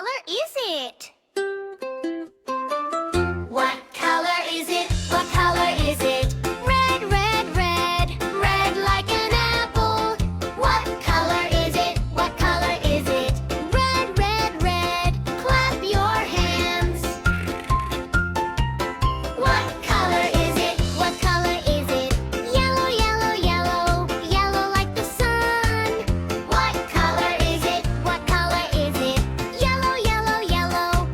color is it? What color is it? What color is it? Red, red, red, red like an apple. What color is it? What color is it? Red, red, red, clap your hands. What color is it? What color is it? Yellow, yellow, yellow, yellow like the sun. What color is it? What color is it? Yellow, yellow, yellow,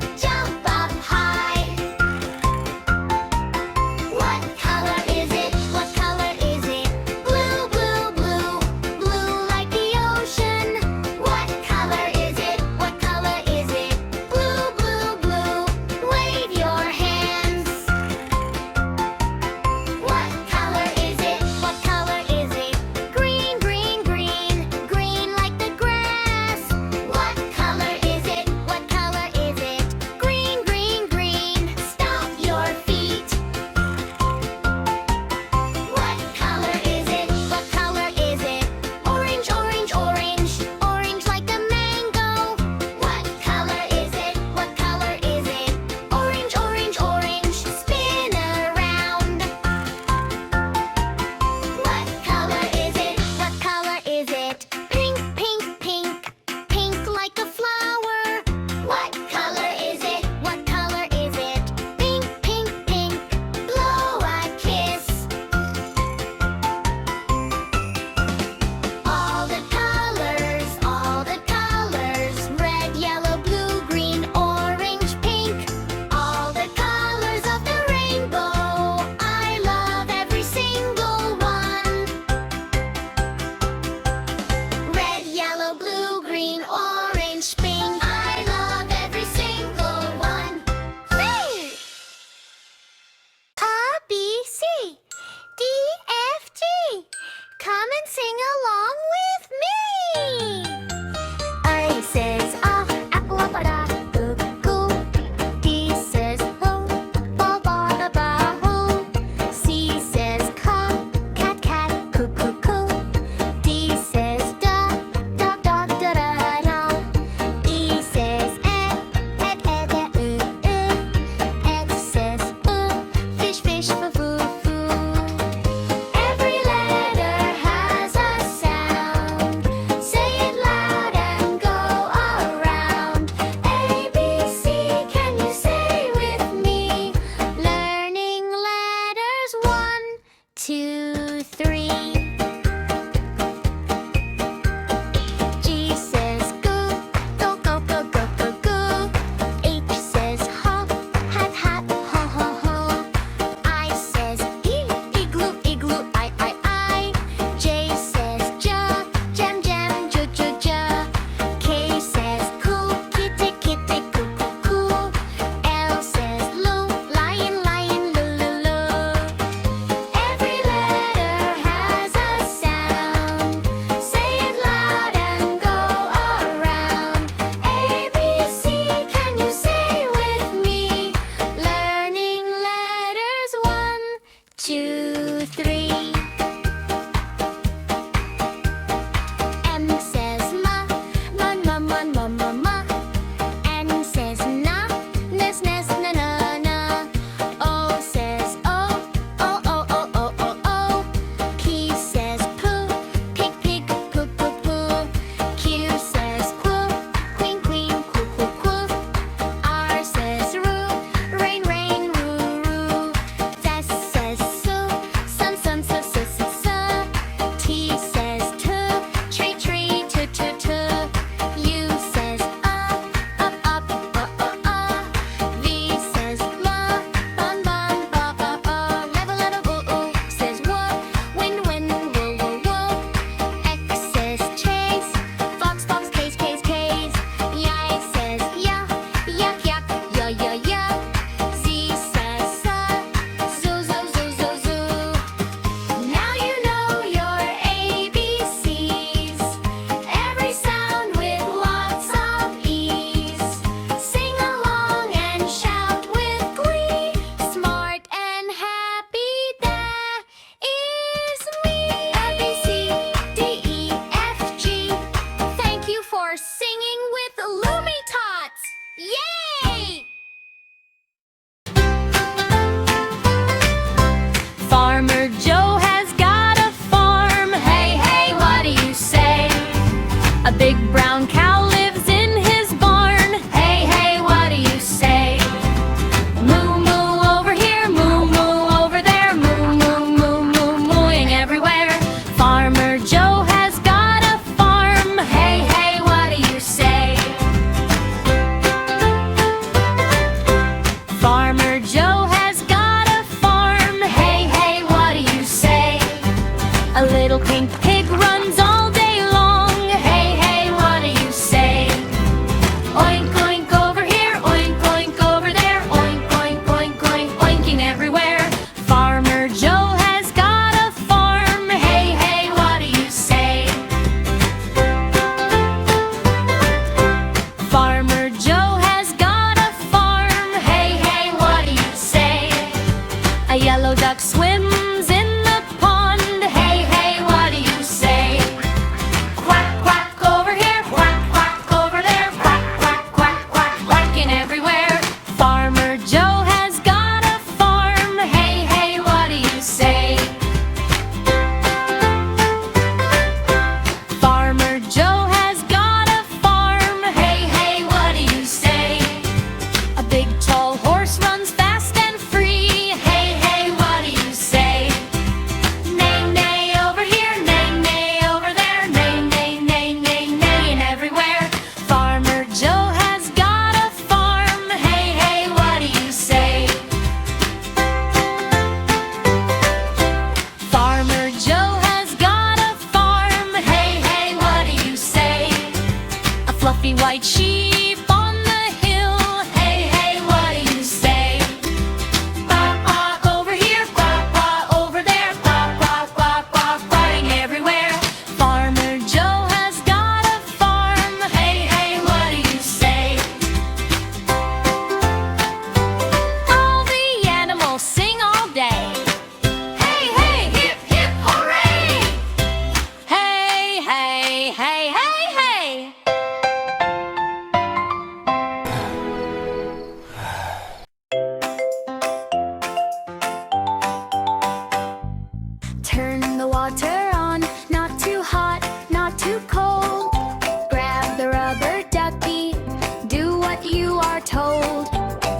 are told.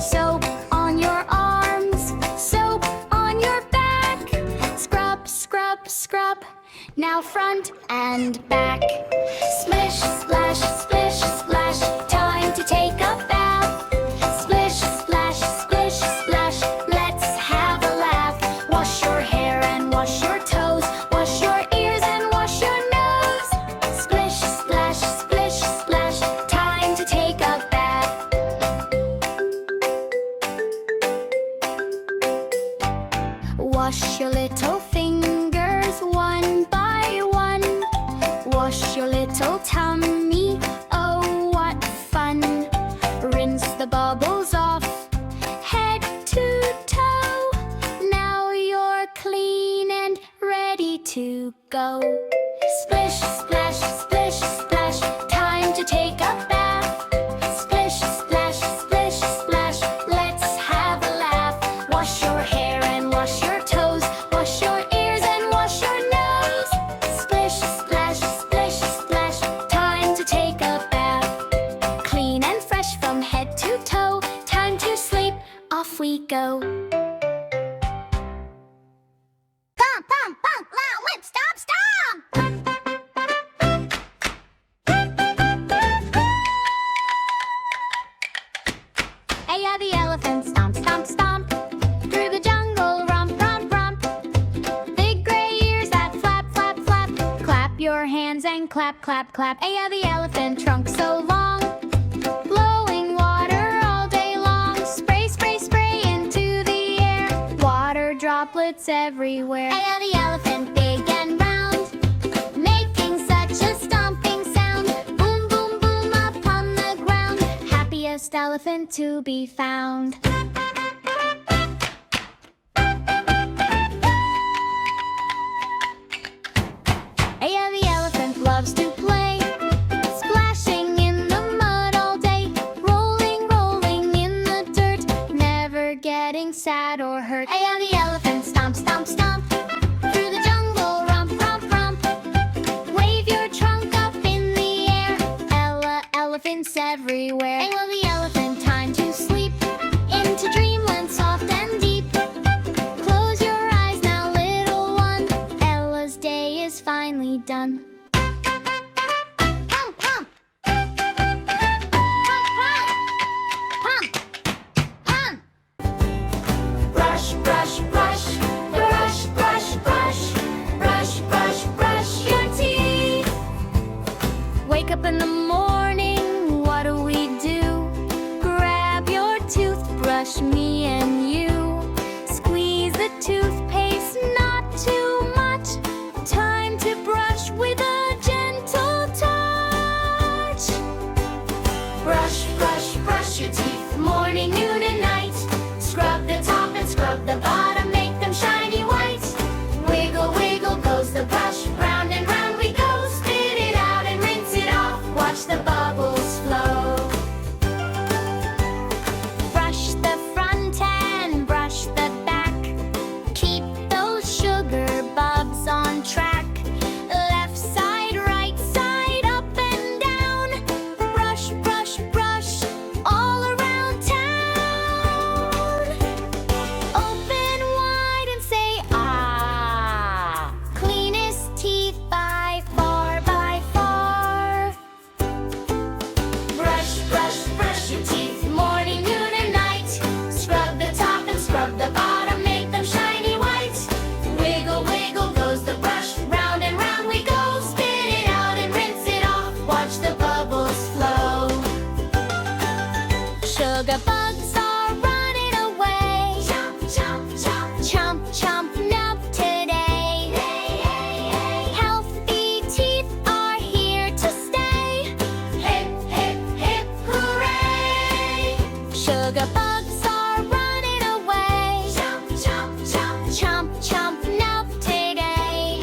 Soap on your arms, soap on your back. Scrub, scrub, scrub, now front and back. Splish, splash, splish, splash, time to take a bath. Splish, splash, splish, splash, let's have a laugh. Wash your hair and wash your toes, wash your ears and wash your nose. Splish, splash, splish, splash, time to take a bath. Wash your little fingers one by one. Wash your little tummy, oh what fun. Rinse the bubbles off, head to toe. Now you're clean and ready to go. Splish, splash, splish, splash, time to take a bath. Splish, splash, splish, splash, let's have a laugh. Wash your hair and wash your toes, wash your ears and wash your nose. Splish, splash, splish, splash, time to take a bath. Clean and fresh from head to toe, time to sleep, off we go. Pump, pump, pump, loud, whip, stomp, stomp! Hey-ya, the elephant, stomp, stomp, stomp. Through the jungle, romp, romp, romp. Big gray ears that flap, flap, flap. Clap your hands and clap, clap, clap. Hey-ya, the elephant, trunk so long. Blowing water all day long. Spray, spray, spray into the air. Water droplets everywhere. Hey-ya, the elephant, big and round. Making such a stomping sound. Boom, boom, boom upon the ground. Happiest elephant to be found. Hey-ya, the elephant loves to play. Splashing in the mud all day. Rolling, rolling in the dirt. Never getting sad or hurt. Hey-ya, the elephant, stomp, stomp, stomp. Through the jungle, romp, romp, romp. Wave your trunk up in the air. Ella, elephants everywhere. Hey-ya, the elephant, time to sleep. Into dreamland soft and deep. Close your eyes now, little one. Ella's day is finally done. Pump, pump. Pump, pump. Pump. Brush, brush, brush. Brush, brush, brush. Brush, brush, brush your teeth. Wake up in the morning, what do we do? Grab your toothbrush, me and you. Squeeze the toothpaste, not too much. Time to brush with a gentle touch. Brush, brush, brush your teeth, morning, noon, and night. Scrub the top and scrub the bottom, make them shiny white. Wiggle, wiggle goes the brush, round and round we go. Spit it out and rinse it off, watch the bubbles flow. Brush the front and brush the back. Keep those sugar bubs on track. Left side, right side, up and down. Brush, brush, brush, all around town. Open wide and say ah. Cleanest teeth by far, by far. Brush, brush, brush your teeth, morning, noon, and night. Scrub the top and scrub the bottom, make them shiny white. Wiggle, wiggle goes the brush, round and round we go. Spit it out and rinse it off, watch the bubbles flow. Sugar bugs are running away. Chomp, chomp, chomp. Chomp, chomp, nub today. Healthy teeth are here to stay. Hip, hip, hip, hooray! Sugar bugs are running away. Chomp, chomp, chomp. Chomp, chomp, nub today.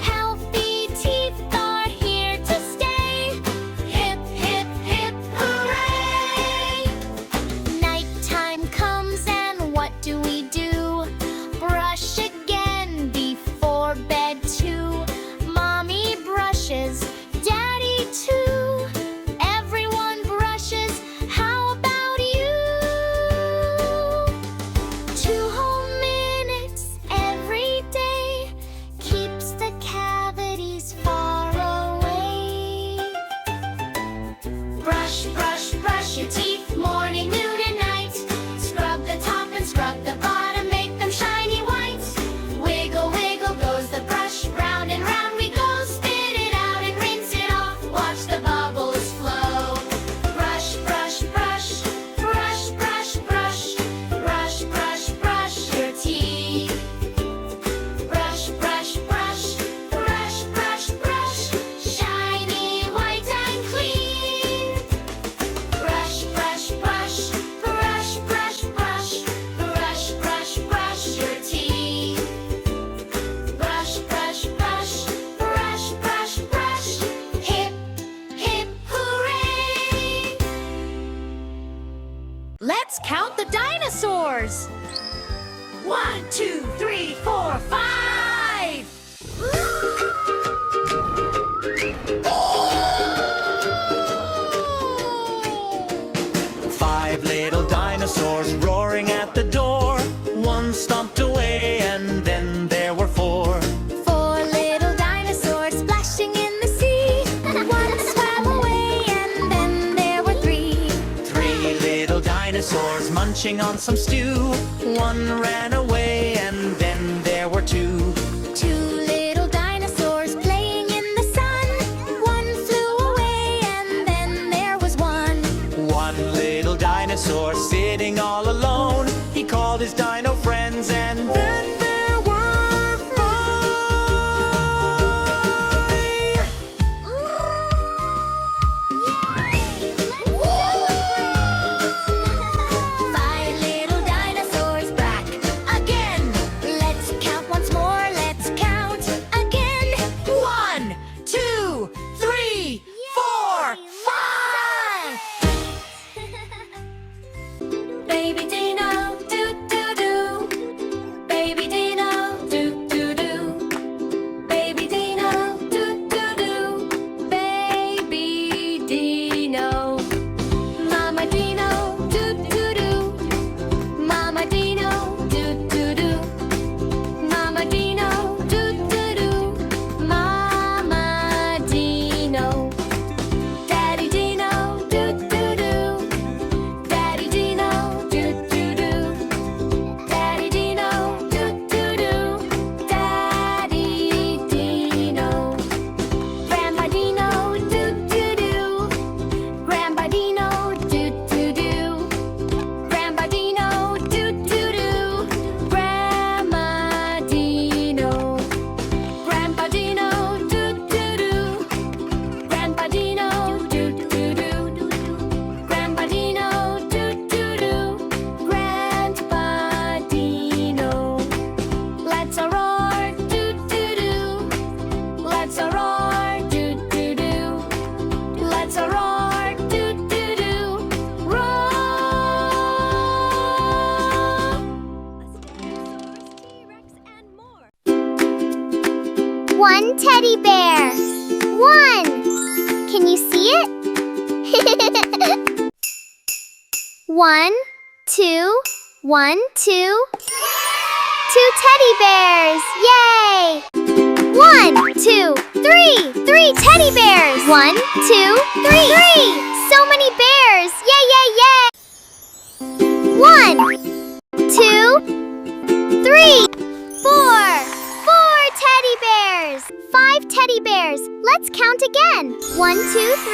Healthy teeth are here to stay. Hip, hip, hip, hooray! Nighttime comes and what do we do? Brush again before bed too. Mommy brushes, Daddy too. Everyone brushes. How Let's count the dinosaurs. 1, 2, 3, 4, 5. 5 little dinosaurs roaring at the door. One stomped away and then there were 4. 4 little dinosaurs splashing in the sea. One swam away and then there were 3. 3 little dinosaurs munching on some stew. One ran away and then there were 2. 2 little dinosaurs playing in the sun. One flew away and then there was 1. 1 little dinosaur sitting all alone. He called his dino friends and then there were 5. 5 little dinosaurs back again. Let's count once more. Let's count again. 1, 2, 3, 4, 5. Baby Dino, doo doo doo. Baby Dino, doo doo doo. Baby Dino, doo doo doo. Baby Dino. Mama Dino, doo doo doo. Mama Dino, doo doo doo. Mama Dino, doo doo doo. Mama Dino. Daddy Dino, doo doo doo. Daddy Dino, doo doo doo. Daddy Dino, doo doo doo. Daddy Dino. Grandpa Dino, doo doo doo. Grandpa Dino, doo doo doo. Grandpa Dino, doo doo doo. Grandma Dino. Grandpa Dino, doo doo doo. Grandpa Dino, doo doo doo. Grandpa Dino, doo doo doo. Grandpa Dino. Let's a roar, doo doo doo. Let's a roar, doo doo doo. Let's a roar, doo doo doo. Roar. One teddy bear. One. Can you see it? 1, 2, 1, 2. 2 teddy bears. Yay! 1, 2, 3. 3 teddy bears. 1, 2, 3. 3. So many bears. Yay, yay, yay! 1, 2, 3, 4. 4 teddy bears. 5 teddy bears. Let's count again. 1, 2, 3.